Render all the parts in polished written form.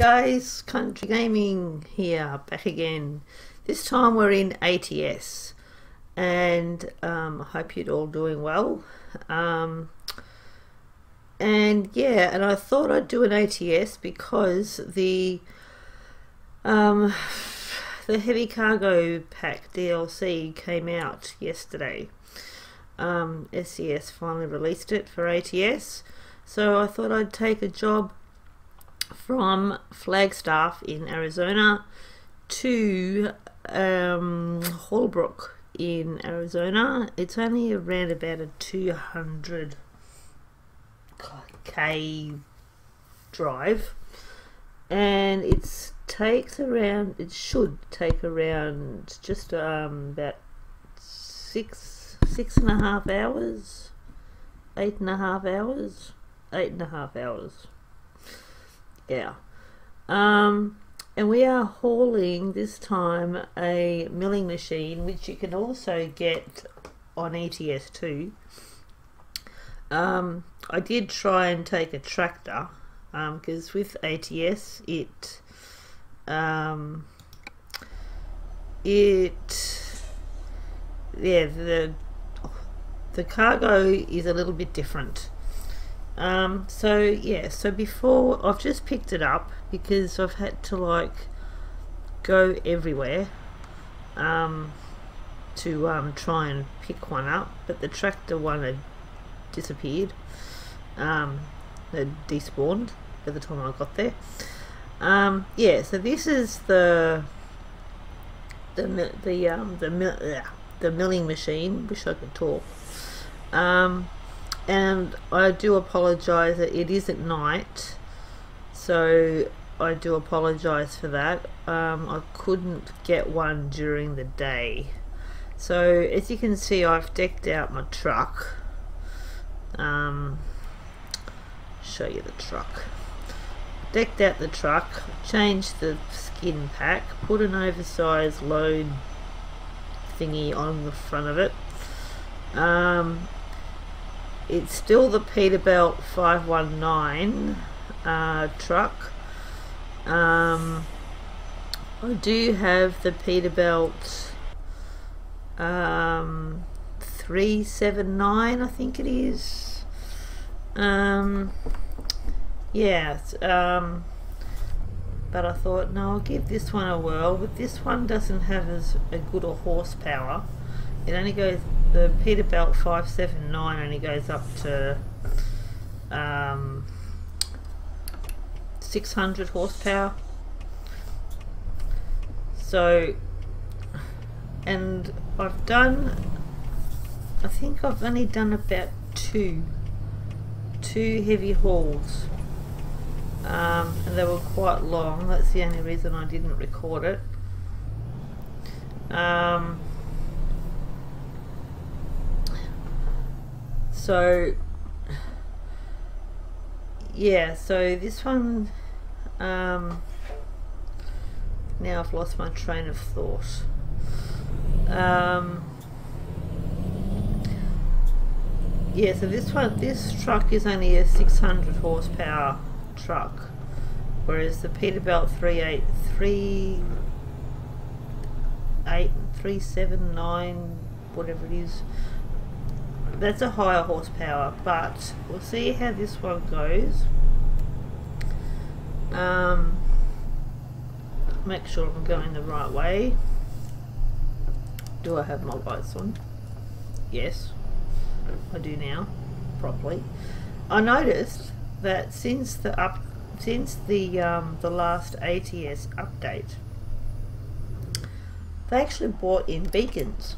guys, Country Gaming here, back again. This time we're in ATS, and I hope you're all doing well. And I thought I'd do an ATS because the heavy cargo pack DLC came out yesterday. SCS finally released it for ATS, so I thought I'd take a job from Flagstaff in Arizona to Halbrook in Arizona. It's only around about a 200k drive, and it should take around just about 6.5 hours, 8.5 hours. Yeah. And we are hauling this time a milling machine, which you can also get on ETS too. I did try and take a tractor, because with ATS the cargo is a little bit different. So before, I've just picked it up because I've had to go everywhere to try and pick one up, but the tractor one had disappeared. Had despawned by the time I got there. So this is the milling machine. Wish I could talk. And I do apologise that it is at night, so I do apologise for that. I couldn't get one during the day. So as you can see, I've decked out my truck. Show you the truck. Decked out the truck, changed the skin pack, put an oversized load thingy on the front of it. It's still the Peterbilt 519 truck. I do have the Peterbilt 379, I think it is. But I thought, no, I'll give this one a whirl. But this one doesn't have as a good a horsepower. It only goes, the Peterbilt 579 only goes up to 600 horsepower. So, and I think I've only done about two heavy hauls, and they were quite long. That's the only reason I didn't record it. So this one, now I've lost my train of thought. So this truck is only a 600 horsepower truck, whereas the Peterbilt 379, whatever it is, that's a higher horsepower. But we'll see how this one goes. Make sure I'm going the right way. Do I have my lights on? Yes, I do now, properly. I noticed that since the last ATS update, they actually brought in beacons,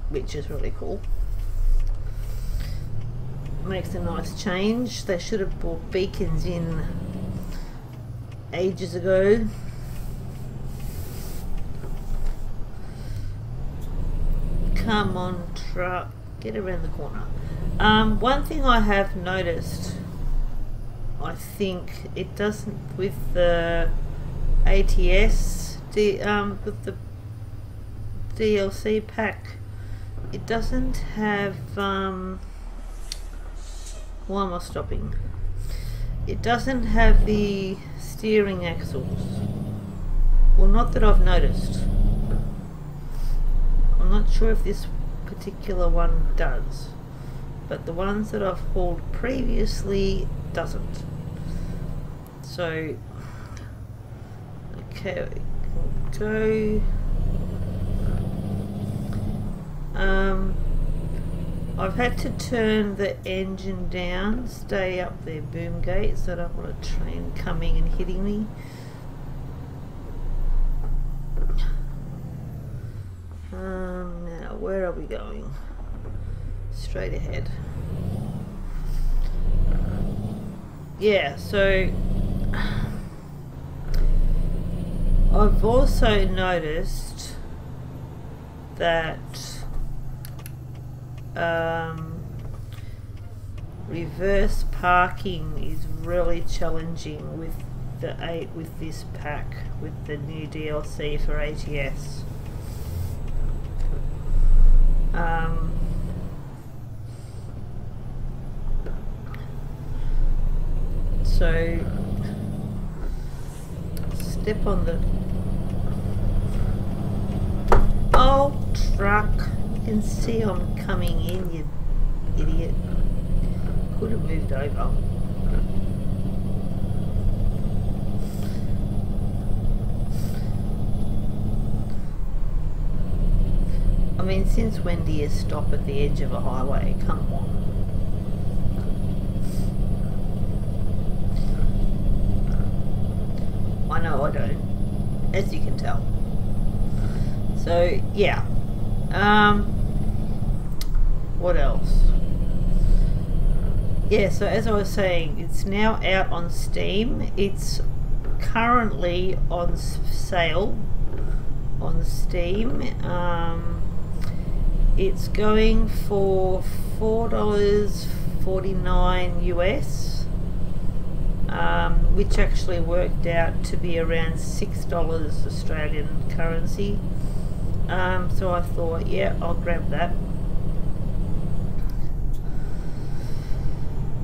which is really cool. Makes a nice change. They should have brought beacons in ages ago. Come on, truck, get around the corner. One thing I have noticed, I think it doesn't with the ATS, with the DLC pack, it doesn't have, why am I stopping? it doesn't have the steering axles. Well, not that I've noticed. I'm not sure if this particular one does, but the ones that I've hauled previously doesn't. So, okay, go. I've had to turn the engine down, stay up their boom gates, so I don't want a train coming and hitting me. Now, where are we going? Straight ahead. Yeah, so I've also noticed that reverse parking is really challenging with this pack, with the new DLC for ATS. So step on the truck. You can see I'm coming in, you idiot. Could have moved over. I mean, since when do you stop at the edge of a highway? Come on. I know I don't, as you can tell. So yeah. What else? Yeah, so as I was saying, it's now out on Steam. It's currently on sale on Steam. It's going for $4.49 US, which actually worked out to be around $6 Australian currency. So I thought, yeah, I'll grab that.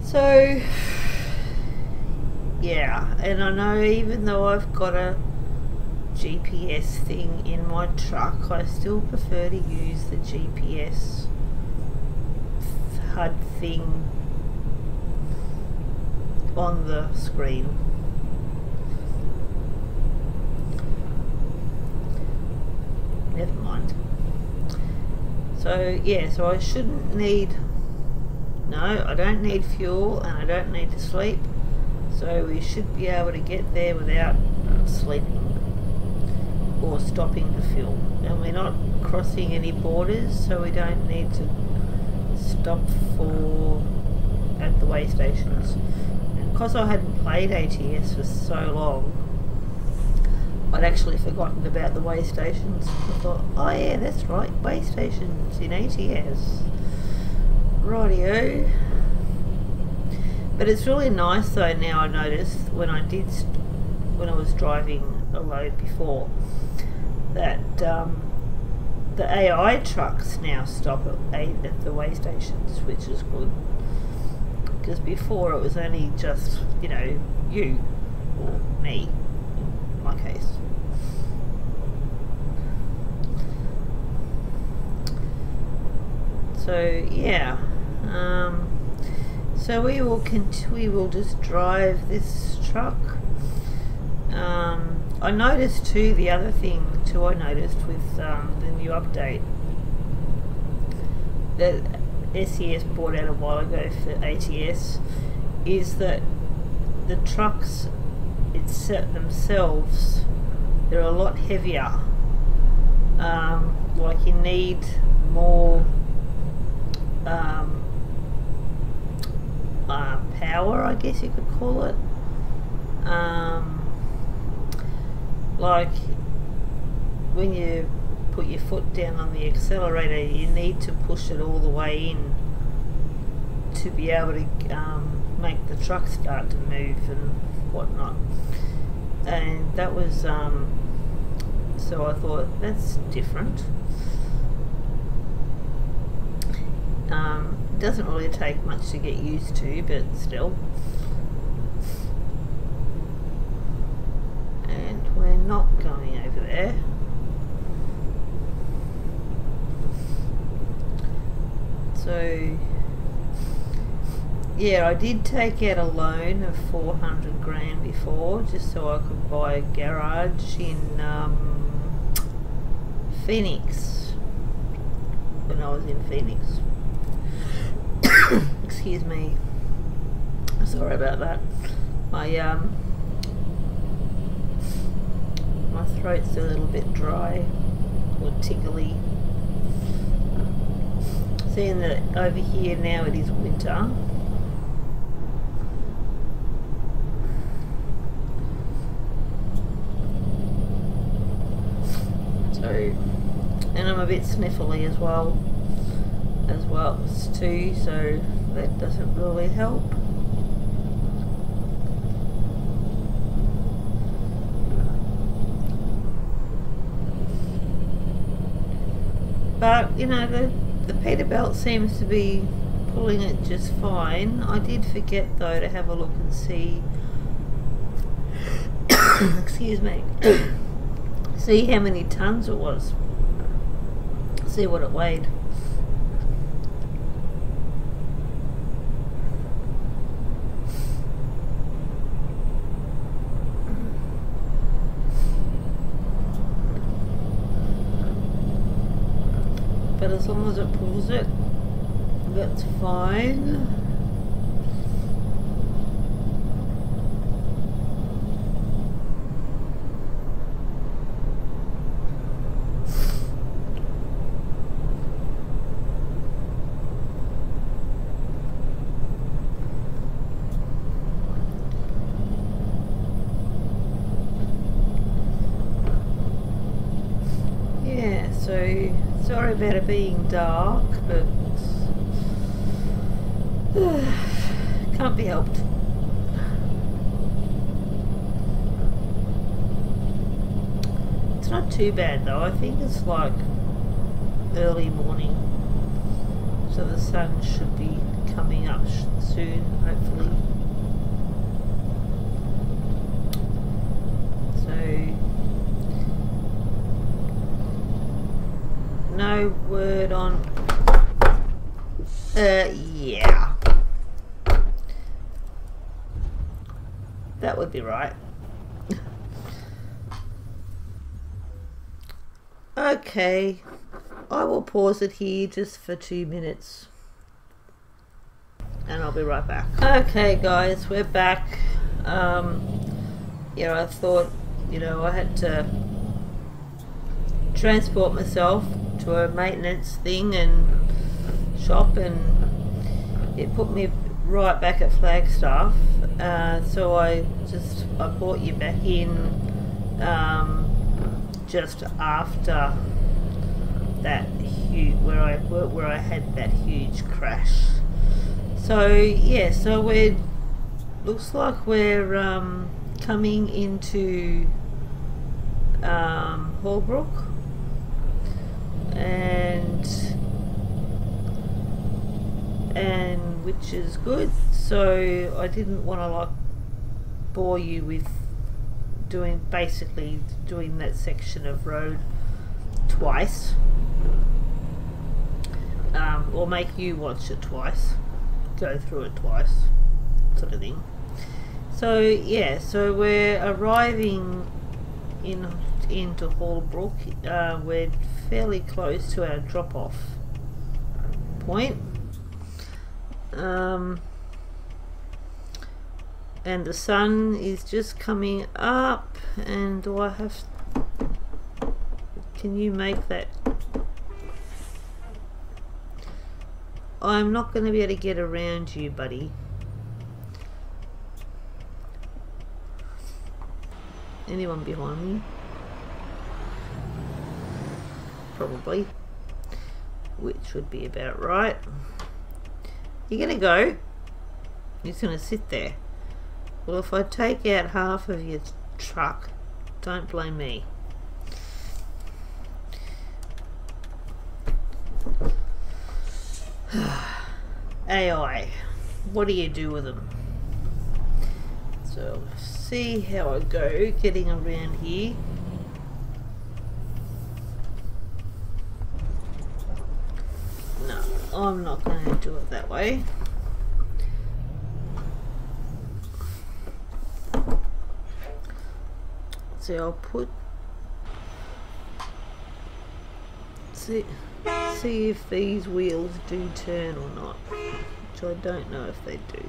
So yeah, and I know even though I've got a GPS thing in my truck, I still prefer to use the GPS HUD thing on the screen. Never mind. So yeah, so I shouldn't need, no, I don't need fuel and I don't need to sleep, so we should be able to get there without sleeping or stopping to fuel. And we're not crossing any borders, so we don't need to stop at the way stations. And because I hadn't played ATS for so long, I'd actually forgotten about the way stations. I thought, oh yeah, that's right, way stations in ATS. Rightio. But it's really nice though now. I noticed when I was driving a load before, that the AI trucks now stop at the way stations, which is good. Because before it was only just, you know, you or me, in my case. So yeah, so we will just drive this truck. I noticed too, the other thing too I noticed with the new update that SES brought out a while ago for ATS is that the trucks themselves, they're a lot heavier. Like you need more power, I guess you could call it. Like when you put your foot down on the accelerator, you need to push it all the way in to be able to make the truck start to move and whatnot. And that was so I thought, that's different. It doesn't really take much to get used to, but still. there. So yeah, I did take out a loan of 400 grand before, just so I could buy a garage in Phoenix, when I was in Phoenix. Excuse me, sorry about that. My my throat's a little bit dry or tickly. Seeing that over here now it is winter, so, and I'm a bit sniffly as well too, so that doesn't really help. But you know, the Peterbilt seems to be pulling it just fine. I did forget though to have a look and see excuse me see how many tons it was, see what it weighed. But as long as it pulls it, that's fine. Yeah, so sorry about it being dark, but can't be helped. It's not too bad though. I think it's like early morning, so the sun should be coming up soon, hopefully. So no word on yeah, that would be right. Okay, I will pause it here just for 2 minutes and I'll be right back. Okay guys, we're back. Yeah, I thought, you know, I had to transport myself to a maintenance thing and shop, and it put me right back at Flagstaff. So I brought you back in just after that huge, where I had that huge crash. So yeah, so looks like we're coming into Halbrook, and which is good. So I didn't want to like bore you with basically doing that section of road twice, or make you watch it twice, go through it twice, sort of thing. So yeah, so we're arriving into Halbrook. We're fairly close to our drop-off point, and the sun is just coming up. And do I have? Can you make that? I'm not going to be able to get around you, buddy. Anyone behind me? Probably. Which would be about right. You're going to go? You're just going to sit there? Well, if I take out half of your truck, don't blame me. AI, what do you do with them? So see how I go getting around here. I'm not going to do it that way. So I'll put, see if these wheels do turn or not, which I don't know if they do.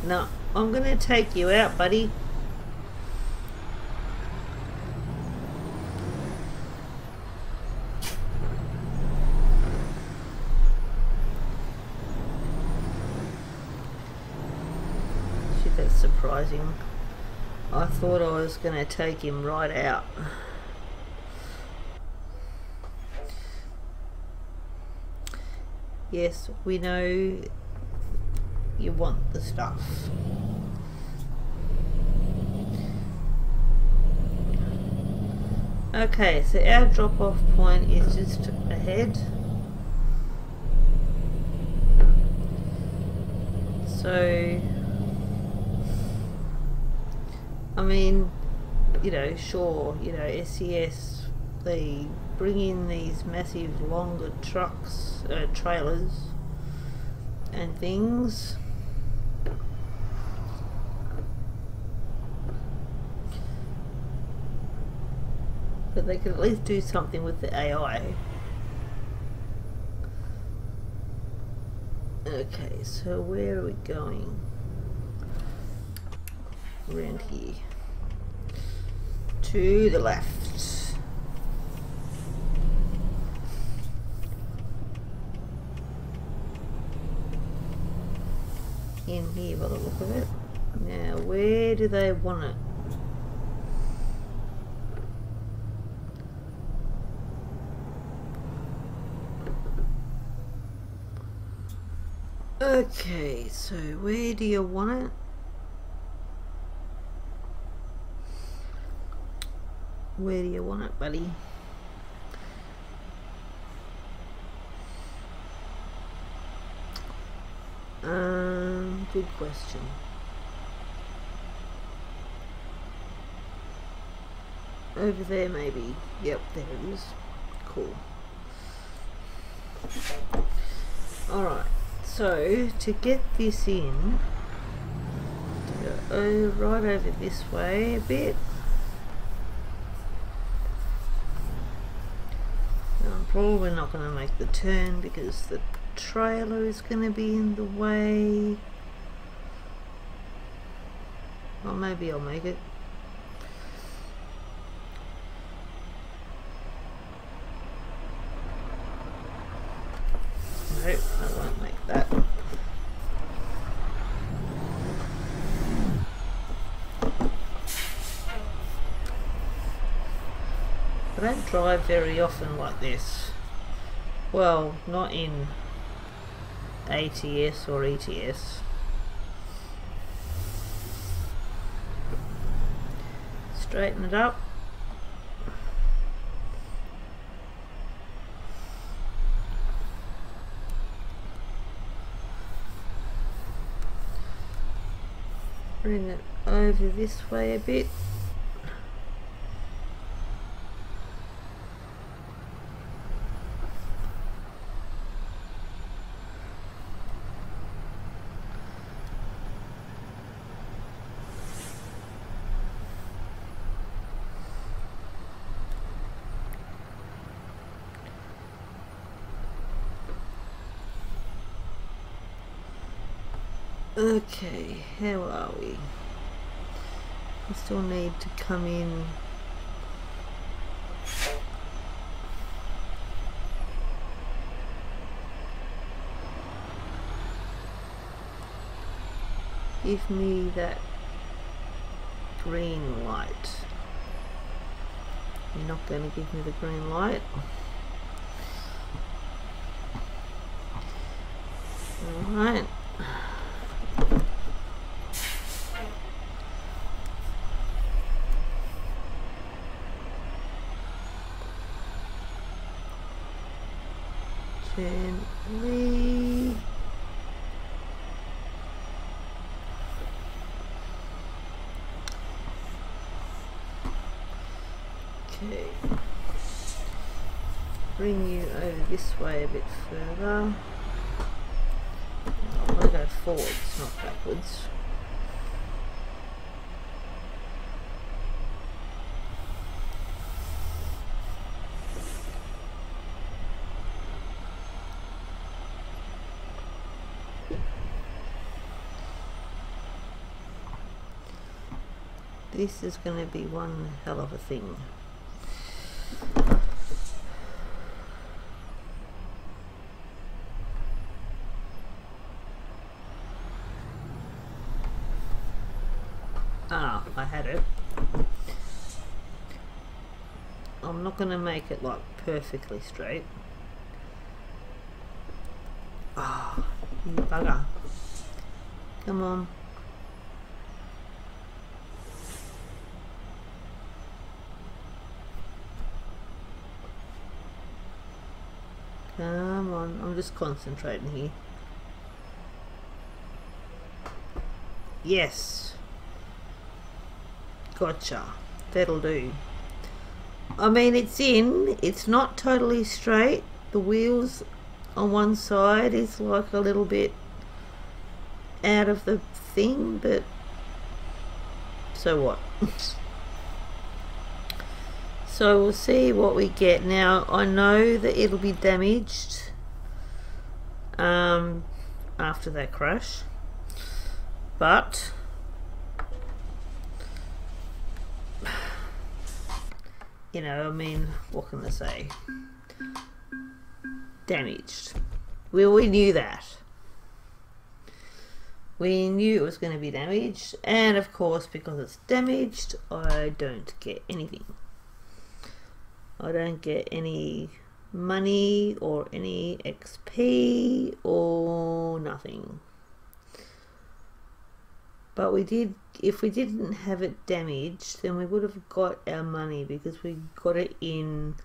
No, I'm going to take you out, buddy. Shit, that's surprising. I thought I was going to take him right out. Yes, we know you want the stuff. Okay, so our drop-off point is just ahead. So, I mean, you know, sure, you know, SES, they bring in these massive longer trucks, trailers and things. But they could at least do something with the AI. Okay, so where are we going? Around here. To the left. In here by the look of it. Now, where do they want it? Okay, so where do you want it? Where do you want it, buddy? Good question. Over there, maybe. Yep, there it is. Cool. Alright. So, to get this in, go right over this way a bit. Now, I'm probably not going to make the turn because the trailer is going to be in the way. Or maybe I'll make it. No, I won't make that. I don't drive very often like this. Well, not in ATS or ETS. Straighten it up. Bring it over this way a bit. Okay, how are we? I still need to come in. Give me that green light. You're not going to give me the green light. Alright. Gently. Okay. Bring you over this way a bit further. I want to go forwards, not backwards. This is going to be one hell of a thing. Ah, I had it. I'm not going to make it like perfectly straight. Ah, you bugger. Come on. Come on, I'm just concentrating here. Yes. Gotcha. That'll do. I mean, it's not totally straight. The wheels on one side is like a little bit out of the thing, but so what? So we'll see what we get. Now I know that it'll be damaged after that crash, but you know, I mean, what can I say? Damaged. Well, we knew that. We knew it was going to be damaged, and of course, because it's damaged, I don't get anything. I don't get any money or any XP or nothing. But we did, if we didn't have it damaged, then we would have got our money because we got it in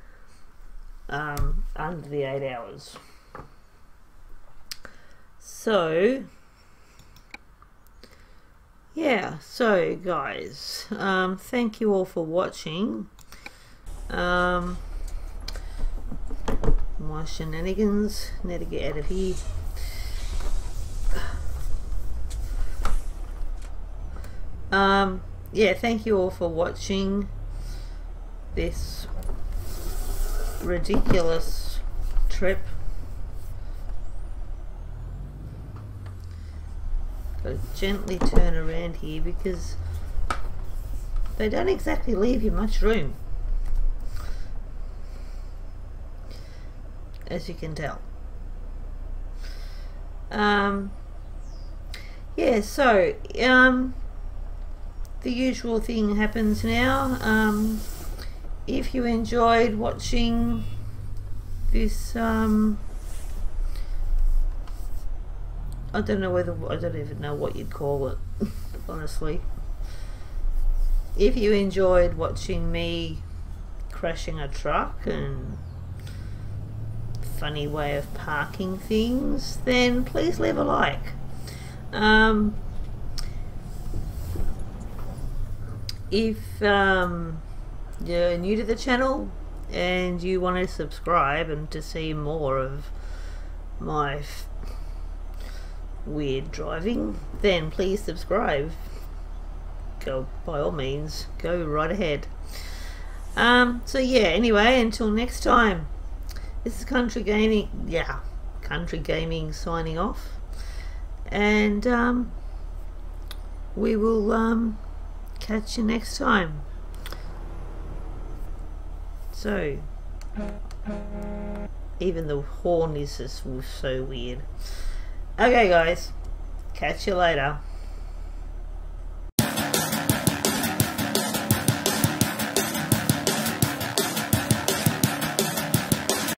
under the 8 hours. So yeah, so guys, thank you all for watching. My shenanigans. Need to get out of here. Yeah, thank you all for watching this ridiculous trip. Gotta gently turn around here because they don't exactly leave you much room, as you can tell. Yeah, so the usual thing happens now. If you enjoyed watching this, I don't know whether, I don't even know what you'd call it, honestly. If you enjoyed watching me crashing a truck and funny way of parking things, then please leave a like. If you're new to the channel and you want to subscribe and to see more of my weird driving, then please subscribe. Go, by all means, go right ahead. So yeah, anyway, until next time, this is Country Gaming, Country Gaming signing off, and we will catch you next time. So even the horn is just so weird. Okay guys, catch you later.